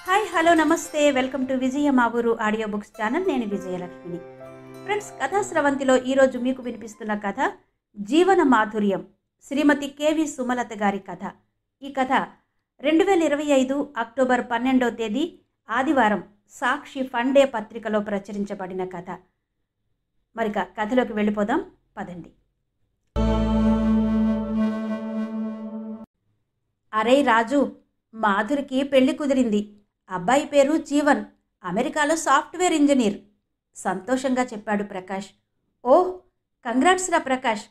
Hi hello నమస్తే welcome to విజయ మా ఊరు ఆడియో బుక్స్ ఛానల్. నేను విజయలక్ష్మిని. ఫ్రెండ్స్, కథా స్రవంతిలో ఈరోజు మీకు వినిపిస్తున్న కథ జీవన మాధుర్యం, శ్రీమతి కేవి సుమలత గారి కథ. ఈ కథ 2025 అక్టోబర్ 12వ తేదీ ఆదివారం సాక్షి ఫండే పత్రికలో ప్రచురించబడిన కథ. మరి కథలోకి వెళ్ళిపోదాం పదండి. అరే రాజు, మాధురికి పెళ్లి కుదిరింది. అబ్బాయి పేరు జీవన్, అమెరికాలో సాఫ్ట్వేర్ ఇంజనీర్, సంతోషంగా చెప్పాడు ప్రకాష్. ఓహ్, కంగ్రాట్స్ రా ప్రకాష్.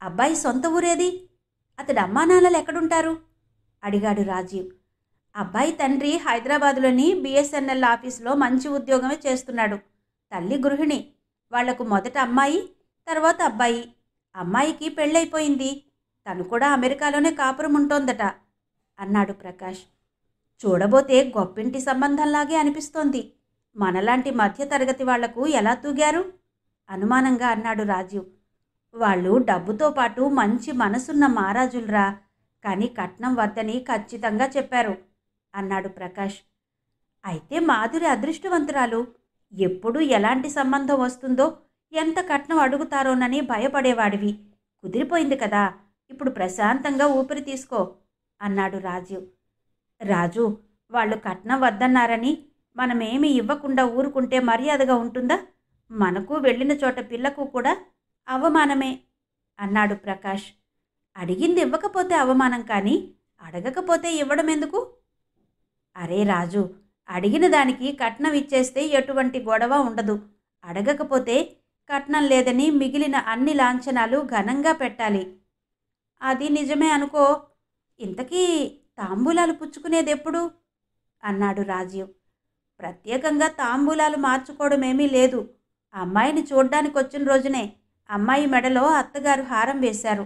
అబ్బాయి సొంత ఊరేది? అతడు అమ్మానాన్నలు ఎక్కడుంటారు అడిగాడు రాజీవ్. అబ్బాయి తండ్రి హైదరాబాదులోని బిఎస్ఎన్ఎల్ ఆఫీసులో మంచి ఉద్యోగమే చేస్తున్నాడు. తల్లి గృహిణి. వాళ్లకు మొదట అమ్మాయి, తర్వాత అబ్బాయి. అమ్మాయికి పెళ్ళైపోయింది. తను కూడా అమెరికాలోనే కాపురం ఉంటోందట అన్నాడు ప్రకాష్. చూడబోతే గొప్పింటి సంబంధంలాగే అనిపిస్తోంది. మనలాంటి మధ్యతరగతి వాళ్లకు ఎలా తూగారు అనుమానంగా అన్నాడు రాజీవ్. వాళ్ళు డబ్బుతో పాటు మంచి మనసున్న మహారాజులరా, కానీ కట్నం వద్దని ఖచ్చితంగా చెప్పారు అన్నాడు ప్రకాష్. అయితే మాధురి అదృష్టవంతురాలు. ఎప్పుడు ఎలాంటి సంబంధం వస్తుందో, ఎంత కట్నం అడుగుతారోనని భయపడేవాడివి. కుదిరిపోయింది కదా, ఇప్పుడు ప్రశాంతంగా ఊపిరి తీసుకో అన్నాడు రాజీవ్. రాజు, వాళ్ళు కట్నం వద్దన్నారని మనమేమీ ఇవ్వకుండా ఊరుకుంటే మర్యాదగా ఉంటుందా? మనకు వెళ్ళిన చోట పిల్లకు కూడా అవమానమే అన్నాడు ప్రకాష్. అడిగింది ఇవ్వకపోతే అవమానం, కానీ అడగకపోతే ఇవ్వడం ఎందుకు? అరే రాజు, అడిగిన దానికి కట్నం ఇచ్చేస్తే ఎటువంటి గొడవ ఉండదు. అడగకపోతే కట్నం లేదని మిగిలిన అన్ని లాంఛనాలు ఘనంగా పెట్టాలి. అది నిజమే అనుకో. ఇంతకీ తాంబూలాలు పుచ్చుకునేదెప్పుడు అన్నాడు రాజీవ్. ప్రత్యేకంగా తాంబూలాలు మార్చుకోవడమేమీ లేదు. అమ్మాయిని చూడ్డానికి వచ్చిన రోజునే అమ్మాయి మెడలో అత్తగారు హారం వేశారు.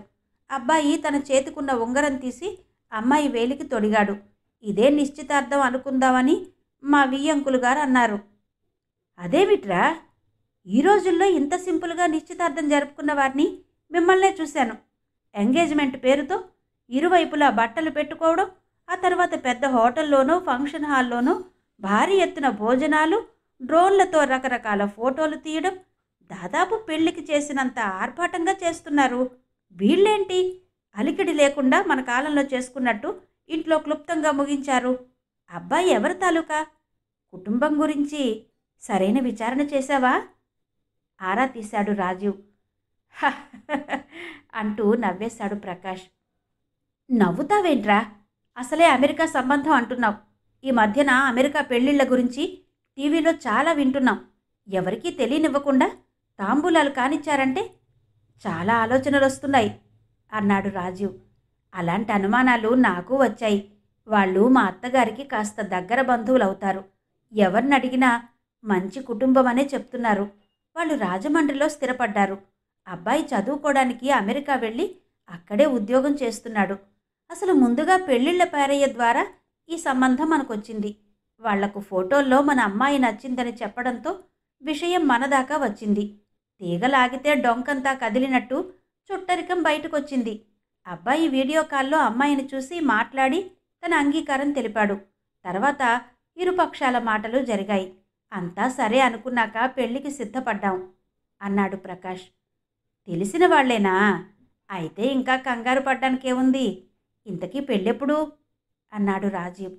అబ్బాయి తన చేతికున్న ఉంగరం తీసి అమ్మాయి వేలికి తొడిగాడు. ఇదే నిశ్చితార్థం అనుకుందామని మా వియ్యంకులు గారు అన్నారు. అదేమిట్రా, ఈ రోజుల్లో ఇంత సింపుల్గా నిశ్చితార్థం జరుపుకున్న వారిని మిమ్మల్నే చూశాను. ఎంగేజ్మెంట్ పేరుతో ఇరువైపులా బట్టలు పెట్టుకోవడం, ఆ తర్వాత పెద్ద హోటల్లోనూ ఫంక్షన్ హాల్లోనూ భారీ ఎత్తున భోజనాలు, డ్రోన్లతో రకరకాల ఫోటోలు తీయడం, దాదాపు పెళ్లికి చేసినంత ఆర్భాటంగా చేస్తున్నారు. వీళ్ళేంటి అలికిడి లేకుండా మన కాలంలో చేసుకున్నట్టు ఇంట్లో క్లుప్తంగా ముగించారు. అబ్బాయి ఎవరి తాలూకా? కుటుంబం గురించి సరైన విచారణ చేశావా ఆరా తీశాడు రాజీవ్. అంటూ నవ్వేశాడు ప్రకాష్. నవ్వుతావేంట్రా, అసలే అమెరికా సంబంధం అంటున్నావు. ఈ మధ్యన అమెరికా పెళ్లిళ్ల గురించి టీవీలో చాలా వింటున్నాం. ఎవరికీ తెలియనివ్వకుండా తాంబూలాలు కానిచ్చారంటే చాలా ఆలోచనలు వస్తున్నాయి అన్నాడు రాజీవ్. అలాంటి అనుమానాలు నాకు వచ్చాయి. వాళ్ళు మా అత్తగారికి కాస్త దగ్గర బంధువులు అవుతారు. ఎవరిని అడిగినా మంచి కుటుంబం అనే చెప్తున్నారు. వాళ్ళు రాజమండ్రిలో స్థిరపడ్డారు. అబ్బాయి చదువుకోవడానికి అమెరికా వెళ్ళి అక్కడే ఉద్యోగం చేస్తున్నాడు. అసలు ముందుగా పెళ్లిళ్ల పేరయ్య ద్వారా ఈ సంబంధం మనకొచ్చింది. వాళ్లకు ఫోటోల్లో మన అమ్మాయి నచ్చిందని చెప్పడంతో విషయం మనదాకా వచ్చింది. తీగలాగితే డొంకంతా కదిలినట్టు చుట్టరికం బయటకొచ్చింది. అబ్బాయి వీడియో కాల్లో అమ్మాయిని చూసి మాట్లాడి తన అంగీకారం తెలిపాడు. తర్వాత ఇరుపక్షాల మాటలు జరిగాయి. అంతా సరే అనుకున్నాక పెళ్లికి సిద్ధపడ్డాం అన్నాడు ప్రకాష్. తెలిసిన వాళ్లేనా? అయితే ఇంకా కంగారు పడ్డానికేముంది. ఇంతకీ పెళ్ళెప్పుడు అన్నాడు రాజీవ్.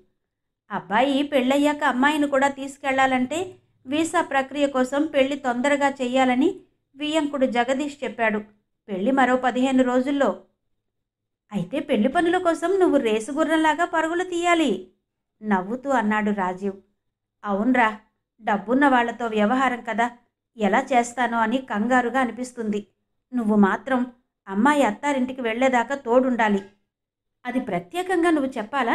అబ్బాయి పెళ్ళయ్యాక అమ్మాయిని కూడా తీసుకెళ్లాలంటే వీసా ప్రక్రియ కోసం పెళ్లి తొందరగా చెయ్యాలని వియ్యంకుడు జగదీష్ చెప్పాడు. పెళ్లి మరో 15 రోజుల్లో. అయితే పెళ్లి పనుల కోసం నువ్వు రేసుగుర్రంలాగా పరుగులు తీయాలి నవ్వుతూ అన్నాడు రాజీవ్. అవునరా, డబ్బున్న వాళ్లతో వ్యవహారం కదా, ఎలా చేస్తానో అని కంగారుగా అనిపిస్తుంది. నువ్వు మాత్రం అమ్మాయి అత్తారింటికి వెళ్లేదాకా తోడుండాలి. అది ప్రత్యేకంగా నువ్వు చెప్పాలా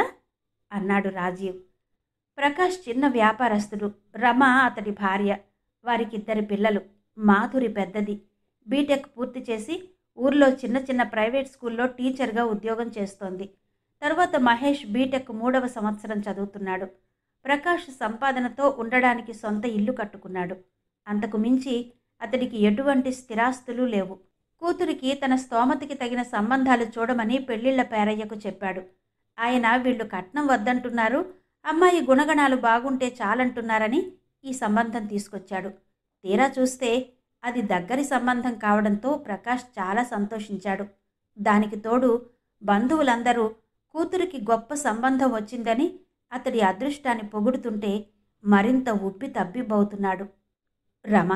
అన్నాడు రాజీవ్. ప్రకాష్ చిన్న వ్యాపారస్తుడు, రమ అతడి భార్య. వారికిద్దరి పిల్లలు. మాధురి పెద్దది. బీటెక్ పూర్తి చేసి ఊర్లో చిన్న చిన్న ప్రైవేట్ స్కూల్లో టీచర్గా ఉద్యోగం చేస్తోంది. తర్వాత మహేష్ బీటెక్ 3వ సంవత్సరం చదువుతున్నాడు. ప్రకాష్ సంపాదనతో ఉండడానికి సొంత ఇల్లు కట్టుకున్నాడు. అంతకు మించి అతడికి ఎటువంటి స్థిరాస్తులు లేవు. కూతురికి తన స్తోమతికి తగిన సంబంధాలు చూడమని పెళ్లిళ్ల పేరయ్యకు చెప్పాడు. ఆయన వీళ్ళు కట్నం వద్దంటున్నారు, అమ్మాయి గుణగణాలు బాగుంటే చాలంటున్నారని ఈ సంబంధం తీసుకొచ్చాడు. తీరా చూస్తే అది దగ్గరి సంబంధం కావడంతో ప్రకాష్ చాలా సంతోషించాడు. దానికి తోడు బంధువులందరూ కూతురికి గొప్ప సంబంధం వచ్చిందని అతడి అదృష్టాన్ని పొగుడుతుంటే మరింత ఉబ్బి తబ్బిబ్బవుతున్నాడు. రమ,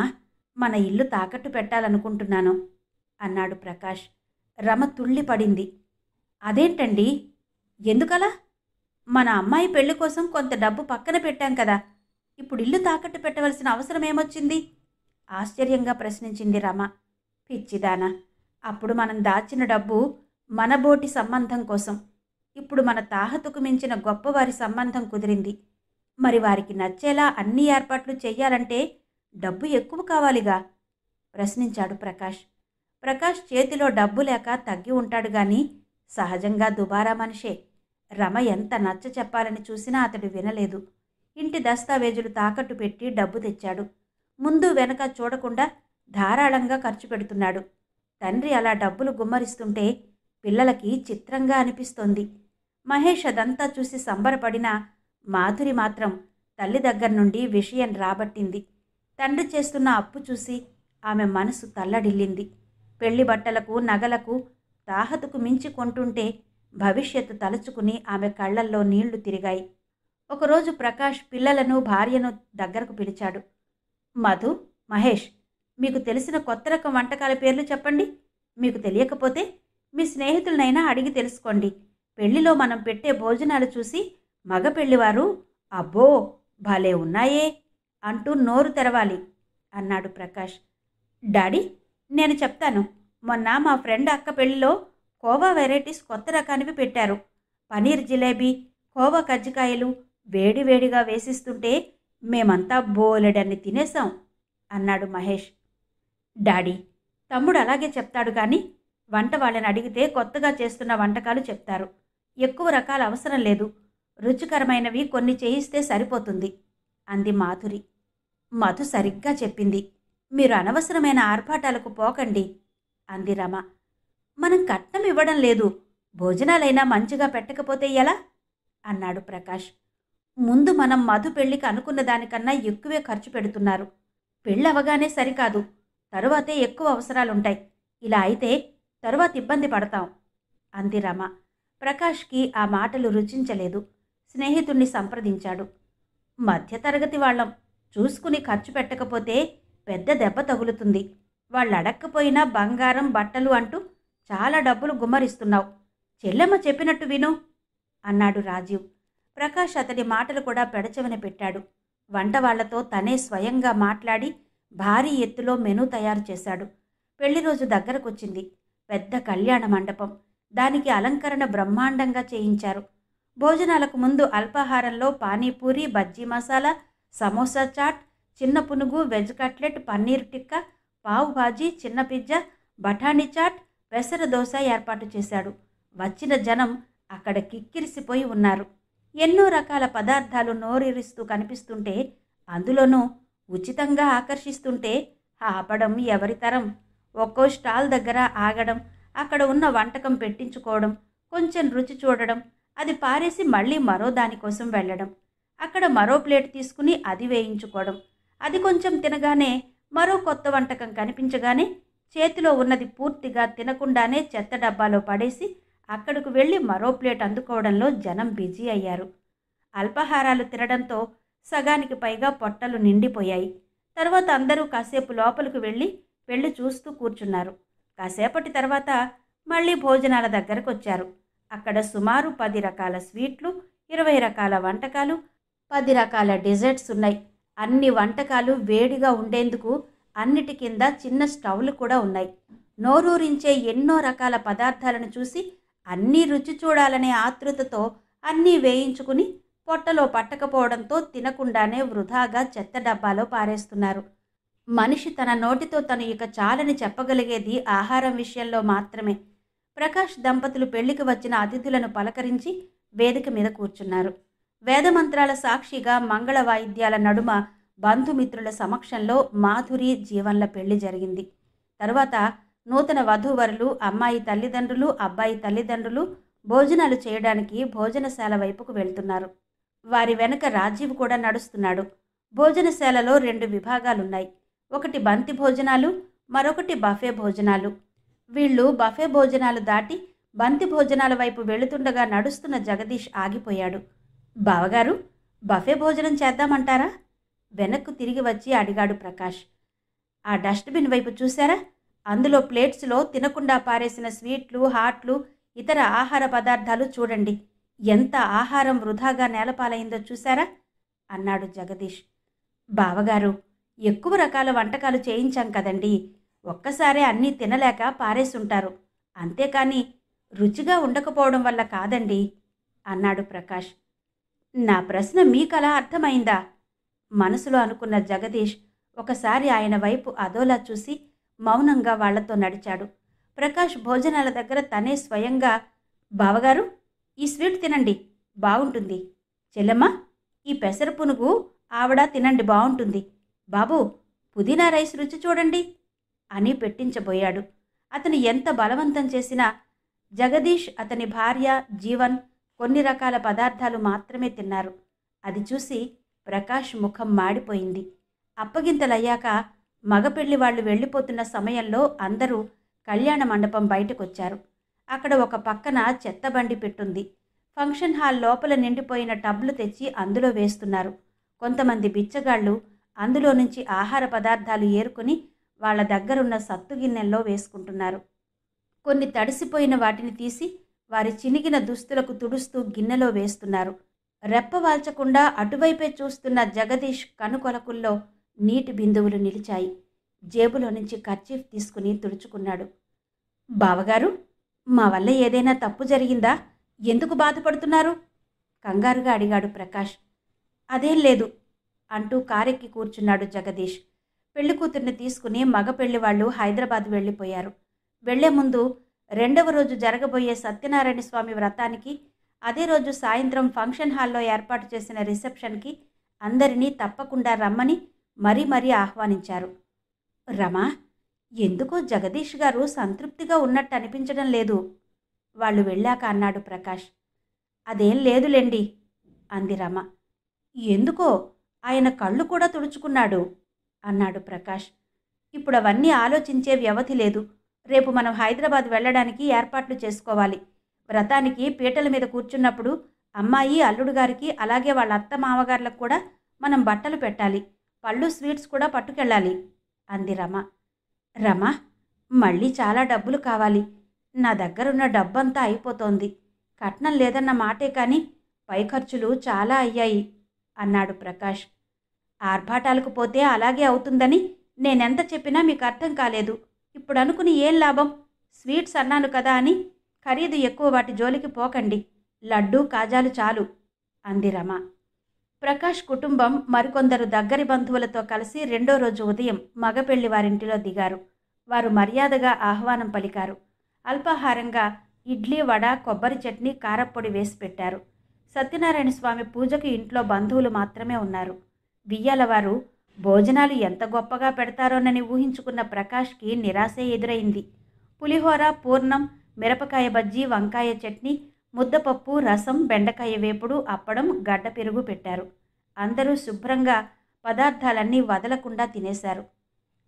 మన ఇల్లు తాకట్టు పెట్టాలనుకుంటున్నాను అన్నాడు ప్రకాష్. రమ తుళ్ళిపడింది. అదేంటండి, ఎందుకలా? మన అమ్మాయి పెళ్లి కోసం కొంత డబ్బు పక్కన పెట్టాం కదా, ఇప్పుడు ఇల్లు తాకట్టు పెట్టవలసిన అవసరం ఏమొచ్చింది? ఆశ్చర్యంగా ప్రశ్నించింది రమ. పిచ్చిదానా, అప్పుడు మనం దాచిన డబ్బు మనబోటి సంబంధం కోసం. ఇప్పుడు మన తాహతుకు మించిన గొప్పవారి సంబంధం కుదిరింది. మరి వారికి నచ్చేలా అన్ని ఏర్పాట్లు చెయ్యాలంటే డబ్బు ఎక్కువ కావాలిగా ప్రశ్నించాడు ప్రకాష్. ప్రకాష్ చేతిలో డబ్బు లేక తగ్గి ఉంటాడు గాని సహజంగా దుబారా మనిషే. రమ ఎంత నచ్చ చెప్పాలని చూసినా అతడు వినలేదు. ఇంటి దస్తావేజులు తాకట్టు పెట్టి డబ్బు తెచ్చాడు. ముందు వెనక చూడకుండా ధారాళంగా ఖర్చు పెడుతున్నాడు. తండ్రి అలా డబ్బులు గుమ్మరిస్తుంటే పిల్లలకి చిత్రంగా అనిపిస్తోంది. మహేష్ అదంతా చూసి సంబరపడినా మాధురి మాత్రం తల్లి దగ్గర నుండి విషయం రాబట్టింది. తండ్రి చేస్తున్న అప్పు చూసి ఆమె మనసు తల్లడిల్లింది. పెళ్లి బట్టలకు నగలకు తాహతుకు మించి కొంటుంటే భవిష్యత్తు తలుచుకుని ఆమె కళ్లల్లో నీళ్లు తిరిగాయి. ఒకరోజు ప్రకాష్ పిల్లలను భార్యను దగ్గరకు పిలిచాడు. మధు, మహేష్, మీకు తెలిసిన కొత్త రకం వంటకాల పేర్లు చెప్పండి. మీకు తెలియకపోతే మీ స్నేహితులనైనా అడిగి తెలుసుకోండి. పెళ్లిలో మనం పెట్టే భోజనాలు చూసి మగ పెళ్లివారు అబ్బో భలే ఉన్నాయే అంటూ నోరు తెరవాలి అన్నాడు ప్రకాష్. డాడీ, నేను చెప్తాను. మొన్న మా ఫ్రెండ్ అక్క పెళ్లిలో కోవా వెరైటీస్ కొత్త రకానివి పెట్టారు. పనీర్ జిలేబీ, కోవా కజ్జికాయలు వేడివేడిగా వేసిస్తుంటే మేమంతా బోలెడన్ని తినేసాం అన్నాడు మహేష్. డాడీ, తమ్ముడు అలాగే చెప్తాడు కానీ వంట వాళ్ళని అడిగితే కొత్తగా చేస్తున్న వంటకాలు చెప్తారు. ఎక్కువ రకాల అవసరం లేదు, రుచికరమైనవి కొన్ని చేయిస్తే సరిపోతుంది అంది మాధురి. మధు సరిగ్గా చెప్పింది. మీరు అనవసరమైన ఆర్భాటాలకు పోకండి అంది రమ. మనం కట్నం ఇవ్వడం లేదు, భోజనాలైనా మంచిగా పెట్టకపోతే ఎలా అన్నాడు ప్రకాష్. ముందు మనం మధు పెళ్లికి అనుకున్న దానికన్నా ఎక్కువే ఖర్చు పెడుతున్నారు. పెళ్ళవగానే సరికాదు, తరువాతే ఎక్కువ అవసరాలుంటాయి. ఇలా అయితే తరువాత ఇబ్బంది పడతాం అంది రమ. ప్రకాష్కి ఆ మాటలు రుచించలేదు. స్నేహితుణ్ణి సంప్రదించాడు. మధ్యతరగతి వాళ్ళం, చూసుకుని ఖర్చు పెట్టకపోతే పెద్ద దెబ్బ తగులుతుంది. వాళ్ళు అడక్కపోయినా బంగారం బట్టలు అంటూ చాలా డబ్బులు గుమ్మరిస్తున్నావు. చెల్లెమ్మ చెప్పినట్టు విను అన్నాడు రాజీవ్. ప్రకాష్ అతడి మాటలు కూడా పెడచెవిన పెట్టాడు. వంట వాళ్లతో తనే స్వయంగా మాట్లాడి భారీ ఎత్తులో మెనూ తయారు చేశాడు. పెళ్లి రోజు దగ్గరకొచ్చింది. పెద్ద కళ్యాణ మండపం, దానికి అలంకరణ బ్రహ్మాండంగా చేయించారు. భోజనాలకు ముందు అల్పాహారంలో పానీపూరి, బజ్జీ మసాలా, సమోసా చాట్, చిన్న పునుగు, వెజ్ కట్లెట్, పన్నీర్ టిక్కా, పావు భాజీ, చిన్న పిజ్జా, బఠానీ చాట్, పెసర దోశ ఏర్పాటు చేశాడు. వచ్చిన జనం అక్కడ కిక్కిరిసిపోయి ఉన్నారు. ఎన్నో రకాల పదార్థాలు నోరిరుస్తూ కనిపిస్తుంటే, అందులోనూ ఉచితంగా ఆకర్షిస్తుంటే ఆపడం ఎవరితరం? ఒక్కో స్టాల్ దగ్గర ఆగడం, అక్కడ ఉన్న వంటకం పెట్టించుకోవడం, కొంచెం రుచి చూడడం, అది పారేసి మళ్ళీ మరో దానికోసం వెళ్ళడం, అక్కడ మరో ప్లేట్ తీసుకుని అది వేయించుకోవడం, అది కొంచెం తినగానే మరో కొత్త వంటకం కనిపించగానే చేతిలో ఉన్నది పూర్తిగా తినకుండానే చెత్త డబ్బాలో పడేసి అక్కడకు వెళ్ళి మరో ప్లేట్ అందుకోవడంలో జనం బిజీ అయ్యారు. అల్పాహారాలు తినడంతో సగానికి పైగా పొట్టలు నిండిపోయాయి. తర్వాత అందరూ కాసేపు లోపలికి వెళ్ళి పెళ్లి చూస్తూ కూర్చున్నారు. కాసేపటి తర్వాత మళ్ళీ భోజనాల దగ్గరకు వచ్చారు. అక్కడ సుమారు 10 రకాల స్వీట్లు, 20 రకాల వంటకాలు, 10 రకాల డెజర్ట్స్ ఉన్నాయి. అన్ని వంటకాలు వేడిగా ఉండేందుకు అన్నిటి కింద చిన్న స్టవ్లు కూడా ఉన్నాయి. నోరూరించే ఎన్నో రకాల పదార్థాలను చూసి అన్నీ రుచి చూడాలనే ఆతృతతో అన్నీ వేయించుకుని పొట్టలో పట్టకపోవడంతో తినకుండానే వృధాగా చెత్త డబ్బాలో పారేస్తున్నారు. మనిషి తన నోటితో తను ఇక చాలని చెప్పగలిగేది ఆహారం విషయంలో మాత్రమే. ప్రకాష్ దంపతులు పెళ్లికి వచ్చిన అతిథులను పలకరించి వేదిక మీద కూర్చున్నారు. వేదమంత్రాల సాక్షిగా మంగళ వాయిద్యాల నడుమ బంధుమిత్రుల సమక్షంలో మాధురి, జీవన్ల పెళ్లి జరిగింది. తరువాత నూతన వధూవరులు, అమ్మాయి తల్లిదండ్రులు, అబ్బాయి తల్లిదండ్రులు భోజనాలు చేయడానికి భోజనశాల వైపుకు వెళ్తున్నారు. వారి వెనక రాజీవ్ కూడా నడుస్తున్నాడు. భోజనశాలలో 2 విభాగాలున్నాయి. ఒకటి బంతి భోజనాలు, మరొకటి బఫే భోజనాలు. వీళ్ళు బఫే భోజనాలు దాటి బంతి భోజనాల వైపు వెళుతుండగా నడుస్తున్న జగదీష్ ఆగిపోయాడు. బావగారు, బఫే భోజనం చేద్దామంటారా? వెనక్కు తిరిగి వచ్చి అడిగాడు ప్రకాష్. ఆ డస్ట్బిన్ వైపు చూశారా? అందులో ప్లేట్స్లో తినకుండా పారేసిన స్వీట్లు, హాట్లు, ఇతర ఆహార పదార్థాలు చూడండి. ఎంత ఆహారం వృధాగా నేలపాలైందో చూశారా? అన్నాడు జగదీష్. బావగారు, ఎక్కువ రకాల వంటకాలు చేయించాం కదండి. ఒక్కసారే అన్నీ తినలేక పారేసుంటారు. అంతేకాని రుచిగా ఉండకపోవడం వల్ల కాదండి అన్నాడు ప్రకాష్. నా ప్రశ్న మీకలా అర్థమైందా? మనసులో అనుకున్న జగదీష్ ఒకసారి ఆయన వైపు అదోలా చూసి మౌనంగా వాళ్లతో నడిచాడు. ప్రకాష్ భోజనాల దగ్గర తనే స్వయంగా, బావగారు, ఈ స్వీట్ తినండి, బాగుంటుంది. చెల్లెమ్మ, ఈ పెసర పునుగు ఆవిడ తినండి, బాగుంటుంది. బాబు, పుదీనా రైస్ రుచి చూడండి అని పెట్టించబోయాడు. అతను ఎంత బలవంతం చేసినా జగదీష్, అతని భార్య జీవన్ కొన్ని రకాల పదార్థాలు మాత్రమే తిన్నారు. అది చూసి ప్రకాష్ ముఖం మాడిపోయింది. అప్పగింతలయ్యాక మగపెళ్లి వాళ్ళు వెళ్ళిపోతున్న సమయంలో అందరూ కళ్యాణ మండపం బయటకొచ్చారు. అక్కడ ఒక పక్కన చెత్తబండి పెట్టుంది. ఫంక్షన్ హాల్ లోపల నిండిపోయిన టబ్లు తెచ్చి అందులో వేస్తున్నారు. కొంతమంది బిచ్చగాళ్ళు అందులో నుంచి ఆహార పదార్థాలు ఏరుకొని వాళ్ల దగ్గరున్న సత్తు గిన్నెల్లో వేసుకుంటున్నారు. కొన్ని తడిసిపోయిన వాటిని తీసి వారి చినిగిన దుస్తులకు తుడుస్తూ గిన్నెలో వేస్తున్నారు. రెప్పవాల్చకుండా అటువైపే చూస్తున్న జగదీష్ కనుకొలకుల్లో నీటి బిందువులు నిలిచాయి. జేబులో నుంచి కర్చీఫ్ తీసుకుని తుడుచుకున్నాడు. బావగారు, మా వల్ల ఏదైనా తప్పు జరిగిందా? ఎందుకు బాధపడుతున్నారు? కంగారుగా అడిగాడు ప్రకాష్. అదేం లేదు అంటూ కారెక్కి కూర్చున్నాడు జగదీష్. పెళ్లికూతుర్ని తీసుకుని మగ పెళ్లివాళ్లు హైదరాబాద్ వెళ్ళిపోయారు. వెళ్లే ముందు 2వ రోజు జరగబోయే సత్యనారాయణ స్వామి వ్రతానికి, అదే రోజు సాయంత్రం ఫంక్షన్ హాల్లో ఏర్పాటు చేసిన రిసెప్షన్కి అందరినీ తప్పకుండా రమ్మని మరీ ఆహ్వానించారు. రమా, ఎందుకో జగదీష్ గారు సంతృప్తిగా ఉన్నట్టు అనిపించడం లేదు వాళ్ళు వెళ్ళాక అన్నాడు ప్రకాష్. అదేం లేదులేండి అంది రమ. ఎందుకో ఆయన కళ్ళు కూడా తుడుచుకున్నాడు అన్నాడు ప్రకాష్. ఇప్పుడు అవన్నీ ఆలోచించే వ్యవధి లేదు. రేపు మనం హైదరాబాద్ వెళ్ళడానికి ఏర్పాట్లు చేసుకోవాలి. వ్రతానికి పీటల మీద కూర్చున్నప్పుడు అమ్మాయి, అల్లుడు గారికి, అలాగే వాళ్ళ అత్త మామగారులకు కూడా మనం బట్టలు పెట్టాలి. పళ్ళు, స్వీట్స్ కూడా పట్టుకెళ్ళాలి అంది రమ. రమ, మళ్ళీ చాలా డబ్బులు కావాలి. నా దగ్గరున్న డబ్బంతా అయిపోతోంది. కట్నం లేదన్న మాటే కానీ పై ఖర్చులు చాలా అయ్యాయి అన్నాడు ప్రకాష్. ఆర్భాటాలకు పోతే అలాగే అవుతుందని నేనెంత చెప్పినా మీకు అర్థం కాలేదు. ఇప్పుడు అనుకుని ఏం లాభం? స్వీట్స్ అన్నాను కదా అని ఖరీదు ఎక్కువ వాటి జోలికి పోకండి. లడ్డు, కాజాలు చాలు అంది రమ. ప్రకాష్ కుటుంబం మరికొందరు దగ్గరి బంధువులతో కలిసి 2వ రోజు ఉదయం మగపెళ్లి వారింటిలో దిగారు. వారు మర్యాదగా ఆహ్వానం పలికారు. అల్పాహారంగా ఇడ్లీ, వడ, కొబ్బరి చట్నీ, కారప్పొడి వేసి పెట్టారు. సత్యనారాయణ స్వామి పూజకు ఇంట్లో బంధువులు మాత్రమే ఉన్నారు. బియ్యాలవారు భోజనాలు ఎంత గొప్పగా పెడతారోనని ఊహించుకున్న ప్రకాష్కి నిరాశే ఎదురైంది. పులిహోర, పూర్ణం, మిరపకాయ బజ్జీ, వంకాయ చట్నీ, ముద్దపప్పు, రసం, బెండకాయ వేపుడు, అప్పడం, గడ్డ పెరుగు పెట్టారు. అందరూ శుభ్రంగా పదార్థాలన్నీ వదలకుండా తినేశారు.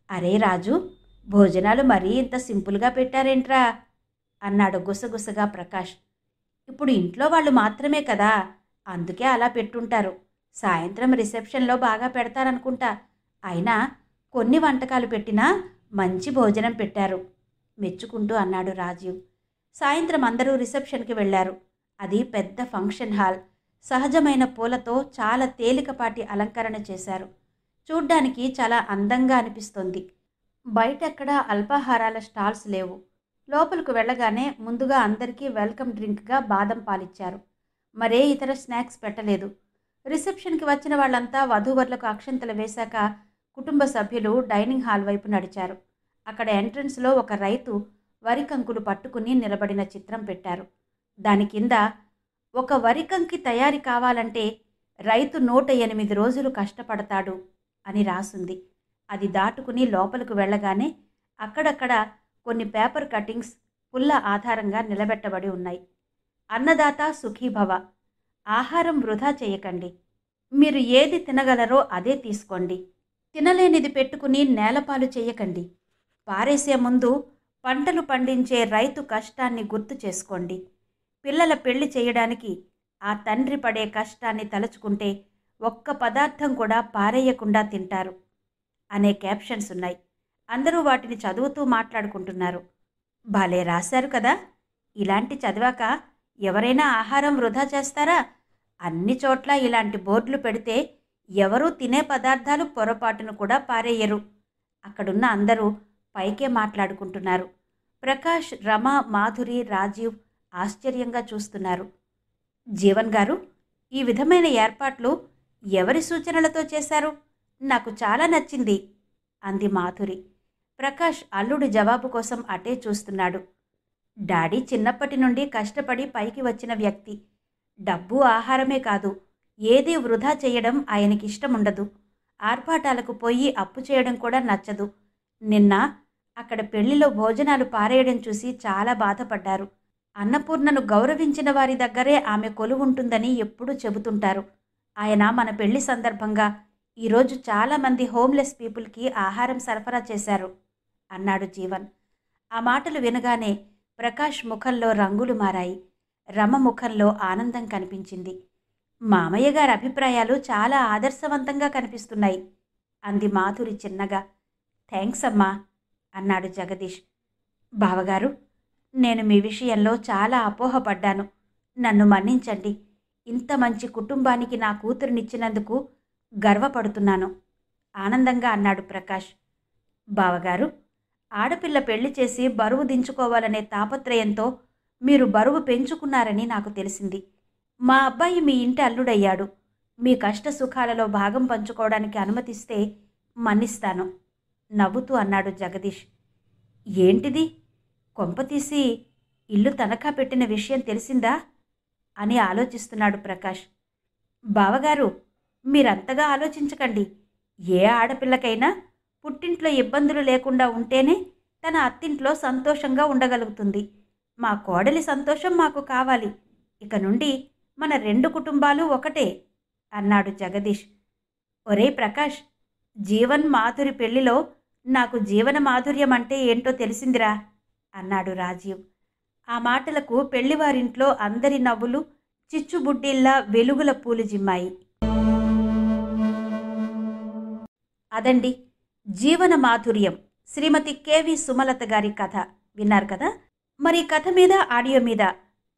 అరే రాజు, భోజనాలు మరీ ఇంత సింపుల్గా పెట్టారేంట్రా అన్నాడు గుసగుసగా ప్రకాష్. ఇప్పుడు ఇంట్లో వాళ్ళు మాత్రమే కదా, అందుకే అలా పెట్టుంటారు. సాయంత్రం రిసెప్షన్లో బాగా పెడతారనుకుంటా. అయినా కొన్ని వంటకాలు పెట్టినా మంచి భోజనం పెట్టారు మెచ్చుకుంటూ అన్నాడు రాజీవ్. సాయంత్రం అందరూ రిసెప్షన్కి వెళ్లారు. అది పెద్ద ఫంక్షన్ హాల్. సహజమైన పూలతో చాలా తేలికపాటి అలంకరణ చేశారు. చూడ్డానికి చాలా అందంగా అనిపిస్తోంది. బయటెక్కడా అల్పాహారాల స్టాల్స్ లేవు. లోపలికి వెళ్ళగానే ముందుగా అందరికీ వెల్కమ్ డ్రింక్గా బాదం పాలిచ్చారు. మరే ఇతర స్నాక్స్ పెట్టలేదు. రిసెప్షన్కి వచ్చిన వాళ్ళంతా వధూవరులకు అక్షంతలు వేశాక కుటుంబ సభ్యులు డైనింగ్ హాల్ వైపు నడిచారు. అక్కడ ఎంట్రన్స్లో ఒక రైతు వరికంకులు పట్టుకుని నిలబడిన చిత్రం పెట్టారు. దాని కింద, ఒక వరికంకి తయారీ కావాలంటే రైతు 108 రోజులు కష్టపడతాడు అని రాసుంది. అది దాటుకుని లోపలికి వెళ్ళగానే అక్కడక్కడ కొన్ని పేపర్ కటింగ్స్ పుల్ల ఆధారంగా నిలబెట్టబడి ఉన్నాయి. అన్నదాత సుఖీభవ, ఆహారం వృధా చేయకండి. మీరు ఏది తినగలరో అదే తీసుకోండి. తినలేనిది పెట్టుకుని నేలపాలు చేయకండి. పారేసే ముందు పంటలు పండించే రైతు కష్టాన్ని గుర్తు చేసుకోండి. పిల్లల పెళ్లి చేయడానికి ఆ తండ్రి పడే కష్టాన్ని తలుచుకుంటే ఒక్క పదార్థం కూడా పారేయకుండా తింటారు అనే క్యాప్షన్స్ ఉన్నాయి. అందరూ వాటిని చదువుతూ మాట్లాడుకుంటున్నారు. భలే రాశారు కదా! ఇలాంటి చదివాక ఎవరైనా ఆహారం వృధా చేస్తారా? అన్ని చోట్ల ఇలాంటి బోర్డులు పెడితే ఎవరూ తినే పదార్థాలు పొరపాటును కూడా పారేయరు. అక్కడున్న అందరూ పైకే మాట్లాడుకుంటున్నారు. ప్రకాష్, రమ, మాధురి, రాజీవ్ ఆశ్చర్యంగా చూస్తున్నారు. జీవన్ గారు, ఈ విధమైన ఏర్పాట్లు ఎవరి సూచనలతో చేశారు? నాకు చాలా నచ్చింది అంది మాధురి. ప్రకాష్ అల్లుడి జవాబు కోసం అటే చూస్తున్నాడు. డాడీ చిన్నప్పటి నుండి కష్టపడి పైకి వచ్చిన వ్యక్తి. డబ్బు, ఆహారమే కాదు, ఏదీ వృధా చేయడం ఆయనకిష్టముండదు. ఆర్భాటాలకు పోయి అప్పు చేయడం కూడా నచ్చదు. నిన్న అక్కడ పెళ్లిలో భోజనాలు పారేయడం చూసి చాలా బాధపడ్డారు. అన్నపూర్ణను గౌరవించిన వారి దగ్గరే ఆమె కొలువుంటుందని ఎప్పుడూ చెబుతుంటారు. ఆయన మన పెళ్లి సందర్భంగా ఈరోజు చాలామంది హోమ్లెస్ పీపుల్కి ఆహారం సరఫరా చేశారు అన్నాడు జీవన్. ఆ మాటలు వినగానే ప్రకాష్ ముఖంలో రంగులు మారాయి. రమ ముఖంలో ఆనందం కనిపించింది. మామయ్య గారి అభిప్రాయాలు చాలా ఆదర్శవంతంగా కనిపిస్తున్నాయి అంది మాధురి చిన్నగా. థ్యాంక్స్ అమ్మా అన్నాడు జగదీష్. బావగారు, నేను మీ విషయంలో చాలా అపోహపడ్డాను. నన్ను మన్నించండి. ఇంత మంచి కుటుంబానికి నా కూతురునిచ్చినందుకు గర్వపడుతున్నాను ఆనందంగా అన్నాడు ప్రకాష్. బావగారు, ఆడపిల్ల పెళ్లి చేసి బరువు దించుకోవాలనే తాపత్రయంతో మీరు బరువు పెంచుకున్నారని నాకు తెలిసింది. మా అబ్బాయి మీ ఇంటి అల్లుడయ్యాడు. మీ కష్ట సుఖాలలో భాగం పంచుకోవడానికి అనుమతిస్తే మన్నిస్తాను నవ్వుతూ అన్నాడు జగదీష్. ఏంటిది? కొంపతీసి ఇల్లు తనఖా పెట్టిన విషయం తెలిసిందా అని ఆలోచిస్తున్నాడు ప్రకాష్. బావగారు, మీరంతగా ఆలోచించకండి. ఏ ఆడపిల్లకైనా పుట్టింట్లో ఇబ్బందులు లేకుండా ఉంటేనే తన అత్తింట్లో సంతోషంగా ఉండగలుగుతుంది. మా కోడలి సంతోషం మాకు కావాలి. ఇక నుండి మన 2 కుటుంబాలు ఒకటే అన్నాడు జగదీష్. ఒరే ప్రకాష్, జీవన్, మాధురి పెళ్లిలో నాకు జీవన మాధుర్యం అంటే ఏంటో తెలిసిందిరా అన్నాడు రాజీవ్. ఆ మాటలకు పెళ్లివారింట్లో అందరి నవ్వులు చిచ్చుబుడ్డిల్లా వెలుగుల పూలు జిమ్మాయి. అదండి జీవన మాధుర్యం, శ్రీమతి కెవి సుమలత గారి కథ విన్నారు కదా. మరి కథ మీద, ఆడియో మీద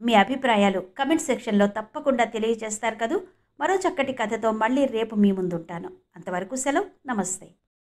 మీ అభిప్రాయాలు కమెంట్ సెక్షన్లో తప్పకుండా తెలియజేస్తారు కదూ. మరో చక్కటి కథతో మళ్ళీ రేపు మీ ముందుంటాను. అంతవరకు సెలవు. నమస్తే.